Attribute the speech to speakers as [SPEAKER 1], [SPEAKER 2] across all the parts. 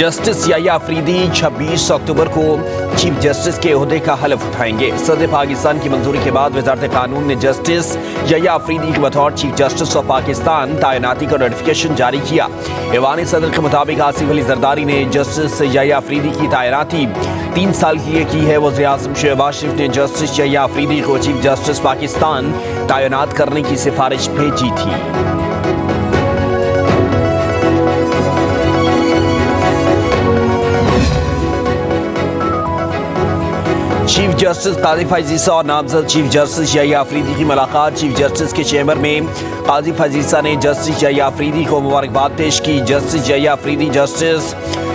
[SPEAKER 1] Justice Yahya Afridi 26 अक्टूबर को chief justice के ओहदे का हलफ उठाएंगे। सदर पाकिस्तान की मंजूरी के बाद वजारत कानून ने जस्टिस याह्या अफरीदी के बतौर चीफ जस्टिस ऑफ पाकिस्तान तैनाती का नोटिफिकेशन जारी किया। ऐवान सदर के मुताबिक आसिफ अली जरदारी ने जस्टिस याह्या अफरीदी की तैनाती 3 साल के लिए की है। वज़ीर आज़म शहबाज शरीफ ने जस्टिस याह्या अफरीदी को चीफ जस्टिस पाकिस्तान तैनात करने की सिफारिश भेजी थी। चीफ जस्टिस काजी फैजीसा और नामजद चीफ जस्टिस याह्या अफरीदी की मुलाकात। चीफ जस्टिस के चैम्बर में काजी फैजीसा ने जस्टिस याह्या अफरीदी को मुबारकबाद पेश की। जस्टिस याह्या अफरीदी जस्टिस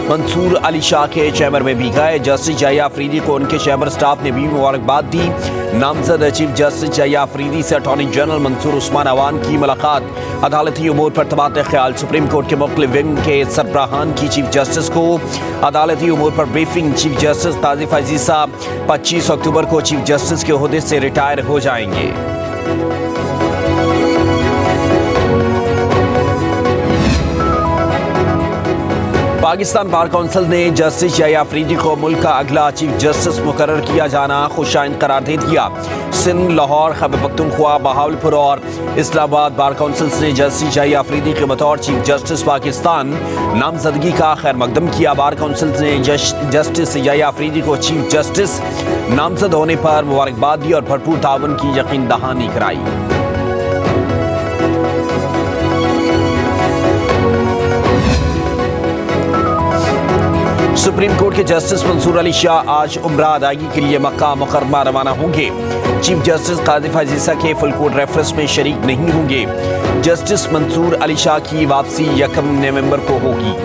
[SPEAKER 1] मंसूर अली शाह के चैम्बर में भी गए। जस्टिस याह्या अफरीदी को उनके चैम्बर स्टाफ ने भी मुबारकबाद दी। नामजद चीफ जस्टिस याह्या अफरीदी से अटॉर्नी जनरल मंसूर उस्मान अवान की मुलाकात। अदालती उमूर पर तबादला ख्याल। सुप्रीम कोर्ट के मुख्तलिफ विंग के सरबराहान की चीफ जस्टिस को अदालती उमूर पर ब्रीफिंग। चीफ जस्टिस काजी फैजीसा 25 अक्टूबर को चीफ जस्टिस के ओहदे से रिटायर हो जाएंगे। पाकिस्तान बार काउंसिल ने जस्टिस याह्या अफरीदी को मुल्क का अगला चीफ जस्टिस मुकर्रर किया जाना खुशाइंद करार दे दिया। सिंध, लाहौर, खैबर पख्तूनख्वा, बहावलपुर और इस्लामाबाद बार काउंसिल्स ने जस्टिस याह्या अफरीदी के बतौर चीफ जस्टिस पाकिस्तान नामजदगी का खैर मकदम किया। बार काउंसिल्स ने जस्टिस याह्या अफरीदी को चीफ जस्टिस नामजद होने पर मुबारकबाद दी और भरपूर ताउन की यकीन दहानी कराई। सुप्रीम कोर्ट के जस्टिस मंसूर अली शाह आज उम्रा अदायगी के लिए मक्का मुकर्रमा रवाना होंगे। चीफ जस्टिस काजी फैजीसा के फुल कोर्ट रेफरेंस में शरीक नहीं होंगे। जस्टिस मंसूर अली शाह की वापसी 1 नवंबर को होगी।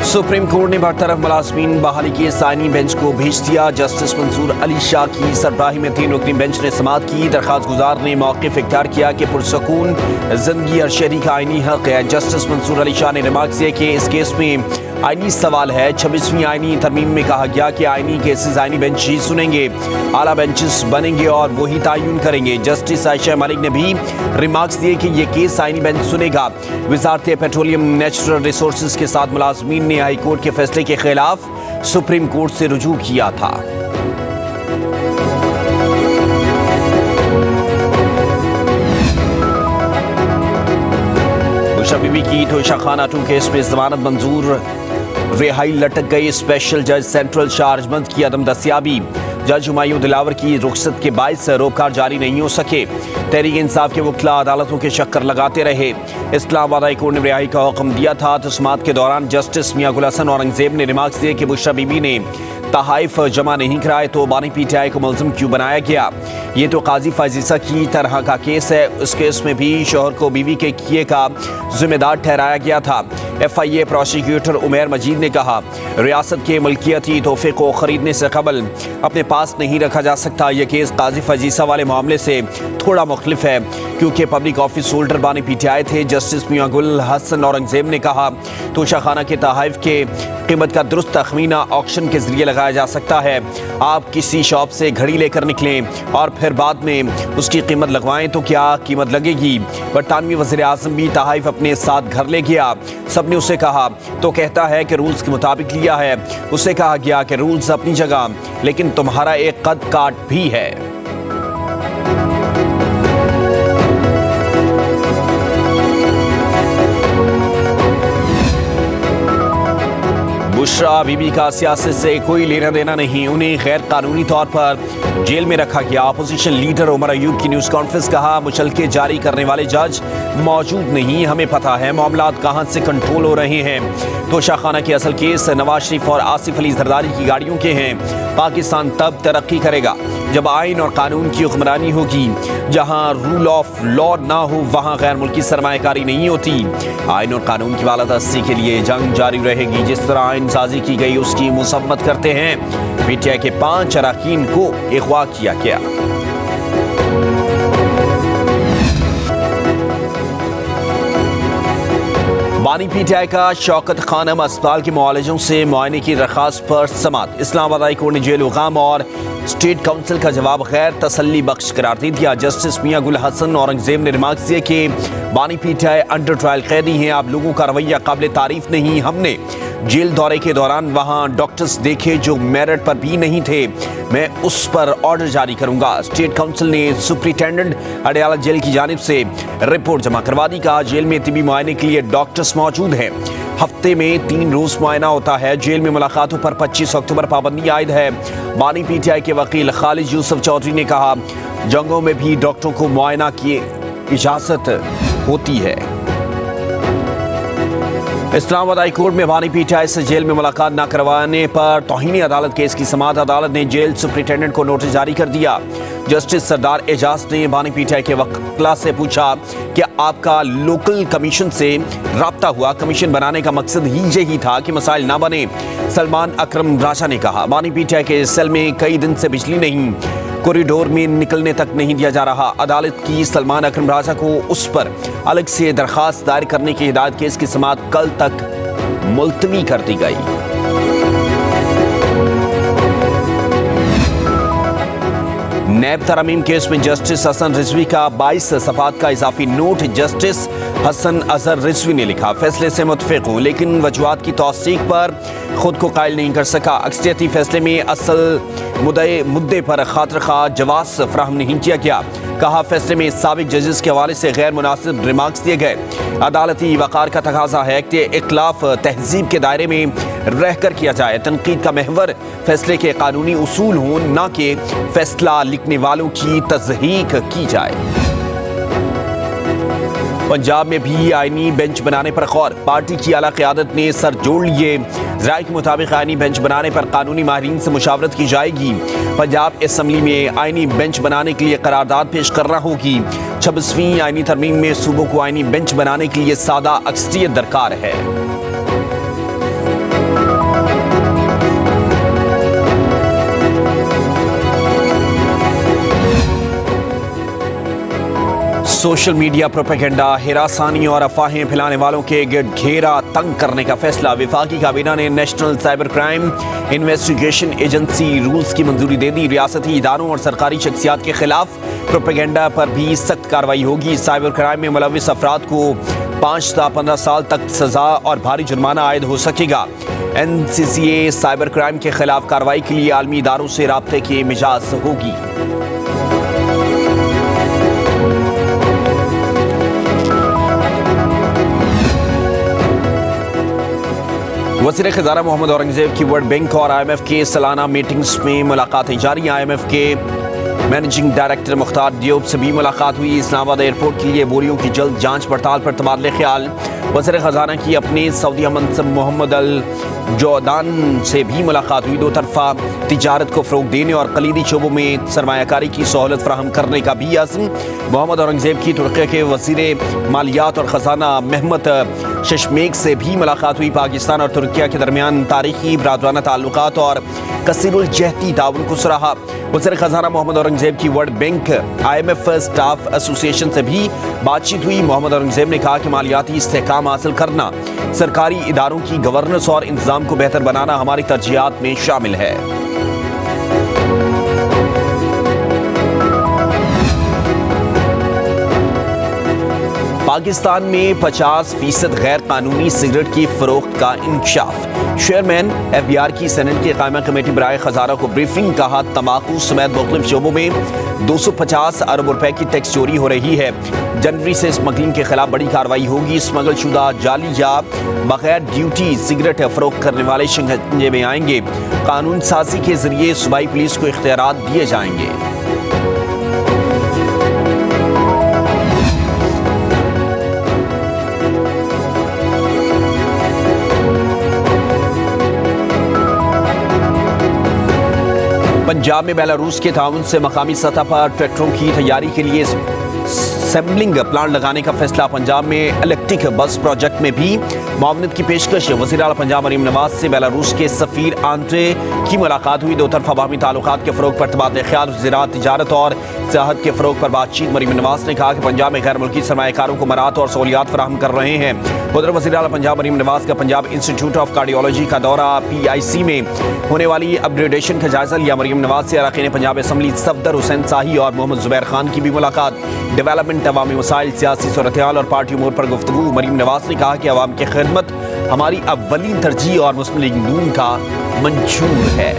[SPEAKER 1] सुप्रीम कोर्ट ने बरतरफ मुलाजमीन बहाली के साइनी बेंच को भेज दिया। जस्टिस मंसूर अली शाह की सरबराही में 3 रुकनी बेंच ने समाअत की। दरख्वास्त गुजार ने मौक़िफ़ इख्तियार किया कि पुरसकून जिंदगी और शहरी का आईनी हक है। जस्टिस मंसूर अली शाह ने रिमार्क किया कि इस केस में आईनी सवाल है। 26वीं आईनी तरमीम में कहा गया कि आईनी केसेस आईनी बेंच ही सुनेंगे, आला बेंचेस बनेंगे और वही तयन करेंगे। जस्टिस आयशा मलिक ने भी रिमार्क्स दिए कि ये केस आईनी बेंच सुनेगा। वजारत पेट्रोलियम नेचुरल रिसोर्सेज के साथ मुलाजमीन ने हाई कोर्ट के फैसले के खिलाफ सुप्रीम कोर्ट से रुजू किया था। बुशरा बीबी की तोशाखाना 2 केस में जमानत मंजूर, रिहाई लटक गई। स्पेशल जज सेंट्रल चार्जमंद की अदम दस्तियाबी। जज हुमायूं दिलावर की रुखसत के बायस रोबकार जारी नहीं हो सके। तहरीक इंसाफ के वकीला अदालतों के चक्कर लगाते रहे। इस्लामाबाद हाई कोर्ट ने रिहाई का हुक्म दिया था। तो समाअत के दौरान जस्टिस मियां गुल हसन औरंगजेब ने रिमार्क्स दिए कि बुशरा बीबी ने तहाइफ जमा नहीं कराए तो बानी पीटीआई को मुलजिम क्यों बनाया गया। ये तो काजी फैजीसा की तरह का केस है। उस केस में भी शोहर को बीवी के किए का जिम्मेदार ठहराया गया था। FIA प्रोसिक्यूटर उमैर मजीद ने कहा, रियासत के मलकियती तोहफे को खरीदने से कबल अपने पास नहीं रखा जा सकता। यह केस काजी फैजीसा वाले मामले से थोड़ा मुख्तलिफ है क्योंकि पब्लिक ऑफिस होल्डर बानी पीटीआई थे। जस्टिस मियां गुल हसन औरंगजेब ने कहा, तोशाखाना के तहाइफ के कीमत का दुरुस्त तखमीना ऑक्शन के जरिए लगाया जा सकता है। आप किसी शॉप से घड़ी लेकर निकलें और फिर बाद में उसकी कीमत लगवाएं तो क्या कीमत लगेगी। बरतानवी वज़ीर आज़म भी तहाइफ अपने साथ घर ले गया। सबने उसे कहा तो कहता है कि रूल्स के मुताबिक लिया है। उसे कहा गया कि रूल्स अपनी जगह, लेकिन तुम्हारा एक कद काट भी है। बुशरा बीबी का सियासत से कोई लेना देना नहीं, उन्हें गैर कानूनी तौर पर जेल में रखा गया। अपोजिशन लीडर उमर अयूब की न्यूज़ कॉन्फ्रेंस। कहा, मुचलके जारी करने वाले जज मौजूद नहीं, हमें पता है मामलात कहां से कंट्रोल हो रहे हैं। तोशाखाना के असल केस नवाज शरीफ और आसिफ अली जरदारी की गाड़ियों के हैं। पाकिस्तान तब तरक्की करेगा जब आइन और कानून की हुक्मरानी होगी। जहां रूल ऑफ लॉ ना हो वहां गैर मुल्की सरमायाकारी नहीं होती। आइन और कानून की बालादस्ती के लिए जंग जारी रहेगी। जिस तरह आइन साजी की गई उसकी मुसम्मत करते हैं। पीटीआई के 5 अरकान को अगवा किया गया। बानी पीटीआई का शौकत खानम अस्पताल के मुआलजों से मुआयने की दरख्वास्त पर समाअत। इस्लामाबाद हाई कोर्ट ने जेल उकाम और स्टेट काउंसिल का जवाब गैर तसल्ली बख्श करार दे दिया। जस्टिस मियां गुल हसन औरंगजेब ने रिमार्क्स दिए कि बानी पीटीआई अंडर ट्रायल कैदी हैं, आप लोगों का रवैया काबिल तारीफ नहीं। हमने जेल दौरे के दौरान वहां डॉक्टर्स देखे जो मेरिट पर भी नहीं थे, मैं उस पर ऑर्डर जारी करूंगा। स्टेट काउंसिल ने सुपरिटेंडेंट अडयाला जेल की जानिब से रिपोर्ट जमा करवा दी। कहा जेल में तिबी मुआयने के लिए डॉक्टर्स मौजूद हैं, हफ्ते में 3 रोज मुआयना होता है। जेल में मुलाकातों पर 25 अक्टूबर पाबंदी आयद है। बानी पीटीआई के वकील खालिद यूसुफ चौधरी ने कहा जंगों में भी डॉक्टरों को मुआयना की इजाजत होती है। इस्लामाबाद हाई कोर्ट में बानी पीटीआई से जेल में मुलाकात न करवाने पर तौहीन अदालत केस की समाअत। अदालत ने जेल सुपरिटेंडेंट को नोटिस जारी कर दिया। जस्टिस सरदार एजाज ने बानी पीटीआई के वकील से पूछा कि आपका लोकल कमीशन से राब्ता हुआ, कमीशन बनाने का मकसद ही यही था कि मसाइल ना बने। सलमान अकरम राजा ने कहा बानी पीटीआई के सेल में कई दिन से बिजली नहीं, कॉरिडोर में निकलने तक नहीं दिया जा रहा। अदालत की सलमान अकरम राजा को उस पर अलग से दरखास्त दायर करने की हिदायत। केस की समाअत कल तक मुलतवी कर दी गई। नैब तरमीम केस में जस्टिस हसन रिजवी का 22 सफात का इजाफी नोट। जस्टिस हसन अजहर रिजवी ने लिखा फैसले से मुतफिक हूँ, लेकिन वजूहात की तौसीक पर खुद को कायल नहीं कर सका। अक्सरियती फैसले में असल मुद्दे पर खातिर खा जवाब फराहम नहीं किया गया। कहा फैसले में साबिक जजेस के हवाले से गैर मुनासिब रिमार्क्स दिए गए। अदालती वक़ार का तकाजा है कि इख्लाफ तहजीब के दायरे में रहकर किया जाए। तनकीद का महवर फैसले के कानूनी उसूल हों, न कि फैसला लिखने वालों की तज़हीक की जाए। पंजाब में भी आईनी बेंच बनाने पर गौर। पार्टी की आला क़यादत ने सर जोड़ लिए। राय के मुताबिक आईनी बेंच बनाने पर कानूनी माहिरीन से मुशावरत की जाएगी। पंजाब असम्बली में आईनी बेंच बनाने के लिए करारदाद पेश करना होगी। 26वीं आईनी तरमीम में सूबों को आईनी बेंच बनाने के लिए सादा अक्सरियत दरकार है। सोशल मीडिया प्रोपेगेंडा, हिरासानी और अफवाहें फैलाने वालों के घेरा तंग करने का फैसला। वफाकी काबीना ने national cyber crime investigation agency rules की मंजूरी दे दी। रियासती इदारों और सरकारी शख्सियात के खिलाफ प्रोपेगेंडा पर भी सख्त कार्रवाई होगी। साइबर क्राइम में मुलविस अफराद को 5 से 15 साल तक सजा और भारी जुर्माना आयद हो सकेगा। NCCA साइबर क्राइम के खिलाफ कार्रवाई के लिए आलमी इदारों से राब्ते की मिजाज होगी। वज़ीर ख़ज़ाना मोहम्मद औरंगजेब की वर्ल्ड बैंक और IMF के सालाना मीटिंग्स में मुलाकातें जारी। IMF के मैनेजिंग डायरेक्टर मुख्तार दियोब से भी मुलाकात हुई। इस्लामाबाद एयरपोर्ट के लिए बोरियों की जल्द जांच पड़ताल पर तबादले ख्याल। वज़ीर ख़ज़ाना की अपने सऊदी मनसब मोहम्मद अल जौदान से भी मुलाकात हुई। 2 तरफ़ा तिजारत को फ़रोग़ देने और कलीदी शोबों में सरमायाकारी की सहूलत फ़राहम करने का भी अज़्म। मोहम्मद औरंगजेब की तुर्की के वज़ीर मालियात और ख़ज़ाना महमद शशमेक से भी मुलाकात हुई। पाकिस्तान और तुर्की के दरमियान तारीखी बरादराना ताल्लुकात और कसीरुल जहती ताउन को सराहा। वज़ीर ख़ज़ाना मोहम्मद औरंगजेब की world bank IMF staff association से भी बातचीत हुई। मोहम्मद औरंगजेब ने कहा कि मालियाती इस्तेहकाम हासिल करना, सरकारी इदारों की गवर्नेंस और इंतज़ाम को बेहतर बनाना हमारी तरजीहात में शामिल है। पाकिस्तान में 50% गैर कानूनी सिगरेट की फरोख्त का इंकशाफ। चेयरमैन FBR की सेनेट की कायमा कमेटी बराए खजाना को ब्रीफिंग। कहा तंबाकू समेत मुख्तलिफ शोबों में 250 अरब रुपए की टैक्स चोरी हो रही है। जनवरी से स्मगलिंग के खिलाफ बड़ी कार्रवाई होगी। स्मगल शुदा जाली या बगैर ड्यूटी सिगरेट फरोख्त करने वाले शिकंजे में आएंगे। कानून साजी के जरिए सूबाई पुलिस को इख्तियारात दिए जाएंगे। पंजाब में बेलारूस के ताउन से मकामी सतह पर ट्रैक्टरों की तैयारी के लिए असेंबलिंग प्लांट लगाने का फैसला। पंजाब में इलेक्ट्रिक बस प्रोजेक्ट में भी मुआवनत की पेशकश। वज़ीर आला पंजाब मरीम नवाज से बेलारूस के सफ़ीर आंद्रे की मुलाकात हुई। दो तरफा बाहमी ताल्लुकात के फ़रोग़ पर तबादला ख्याल, ज़राअत, तिजारत और सियाहत के फ़रोग़ पर बातचीत। मरीम नवाज़ ने कहा कि पंजाब में गैर मुल्की सरमायाकारों को मराहत और सहूलियात फराहम कर रहे हैं। उधर वज़ीर आला पंजाब मरीम नवाज़ का पंजाब इंस्टीट्यूट ऑफ कार्डियोलॉजी का दौरा, PIC में होने वाली अपग्रेडेशन का जायजा लिया। मरीम नवाज़ से अरकान पंजाब असम्बली सफदर हुसैन शाही और मोहम्मद ज़ुबैर खान की भी मुलाकात। डेवलपमेंट, अवामी मसाइल, सियासी सूरत-ए-हाल और पार्टी उमूर पर गुफ्तगू। मरीम नवाज़ ने कहा कि अवाम की खिदमत हमारी अव्वलीन तरजीह और मुस्लिम लीग नून का मंशूर है।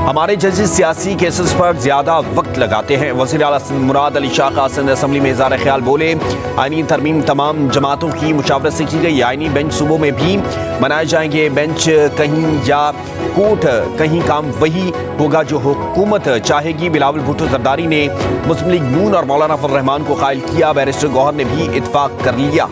[SPEAKER 1] हमारे जजेस सियासी केसेस पर ज्यादा वक्त लगाते हैं। वज़ीर आला मुराद अली शाह खान असम्बली में इज़हार ख्याल बोले, आईनी तरमीम तमाम जमातों की मुशावरत से की गई। आईनी बेंच सूबों में भी बनाए जाएंगे। बेंच कहीं या कोर्ट कहीं, काम वही होगा जो हुकूमत चाहेगी। बिलावल भुट्टो जरदारी ने मुस्लिम लीग नून और मौलाना फजल रहमान को कायल किया। बैरिस्टर गौहर ने भी इत्तफाक कर लिया।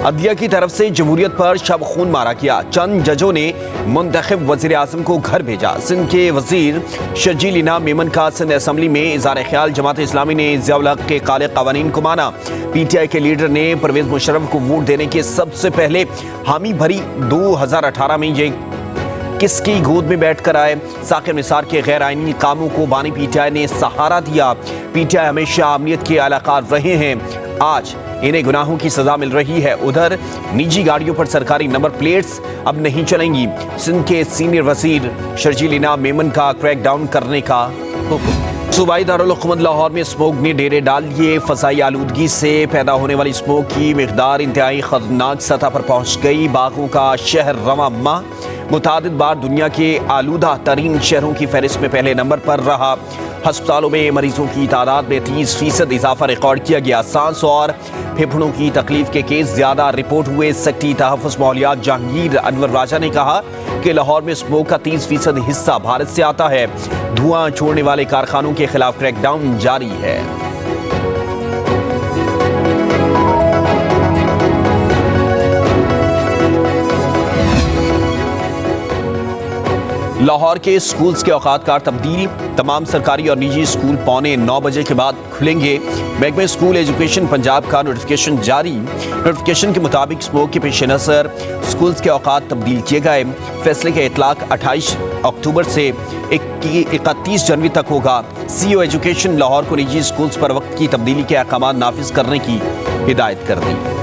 [SPEAKER 1] अदलिया की तरफ से जमहूरियत पर शब खून मारा किया। चंद जजों ने मुंतखब वज़ीर आज़म को घर भेजा। सिंध के वज़ीर शर्जील इनाम मेमन का सिंध असम्बली में इज़हार ख्याल। जमात इस्लामी ने ज़ियाउल हक़ के काले क़वानीन को माना। PTI के लीडर ने परवेज़ मुशर्रफ को वोट देने के सबसे पहले हामी भरी। 2018 में ये किसकी गोद में बैठकर आए। साकिब निसार के गैर आइनी कामों को बानी PTI ने सहारा दिया। PTI हमेशा अमनियत के अलाकार रहे हैं, आज इन्हें गुनाहों की सजा मिल रही है। उधर निजी गाड़ियों पर सरकारी नंबर प्लेट्स अब नहीं चलेंगी। सिंध के सीनियर वजीर शर्जील इनाम मेमन का क्रैक डाउन करने का हुक्म। सूबाई दारुल हुकूमत लाहौर में स्मोक ने डेरे डाल लिए। फ़ज़ाई आलूदगी से पैदा होने वाली स्मोक की मिक़दार इंतहाई ख़तरनाक सतह पर पहुँच गई। बागों का शहर रवां माह मुतादिद बार दुनिया के आलूदा तरीन शहरों की फहरिस्त में पहले नंबर पर रहा। हस्पतालों में मरीजों की तादाद में 30% इजाफा रिकॉर्ड किया गया। सांस और फेफड़ों की तकलीफ के केस ज्यादा रिपोर्ट हुए। सेक्रेटरी तहफ़्फ़ुज़ माहौलियात जहांगीर अनवर राजा ने कहा कि लाहौर में स्मोक का 30% हिस्सा भारत से आता है। धुआं छोड़ने वाले कारखानों के खिलाफ क्रैकडाउन जारी है। लाहौर के स्कूल्स के औकातकार तब्दील। तमाम सरकारी और निजी स्कूल 8:45 बजे के बाद खुलेंगे। महकमे स्कूल एजुकेशन पंजाब का नोटिफिकेशन जारी। नोटिफिकेशन के मुताबिक स्मोक के पेश नज़र स्कूल्स के औकात तब्दील किए गए। फैसले का इतलाक 28 अक्टूबर से 31 जनवरी तक होगा। CEO एजुकेशन लाहौर को निजी स्कूल्स पर वक्त की तब्दीली के अहकाम नाफिज करने की हिदायत कर दी।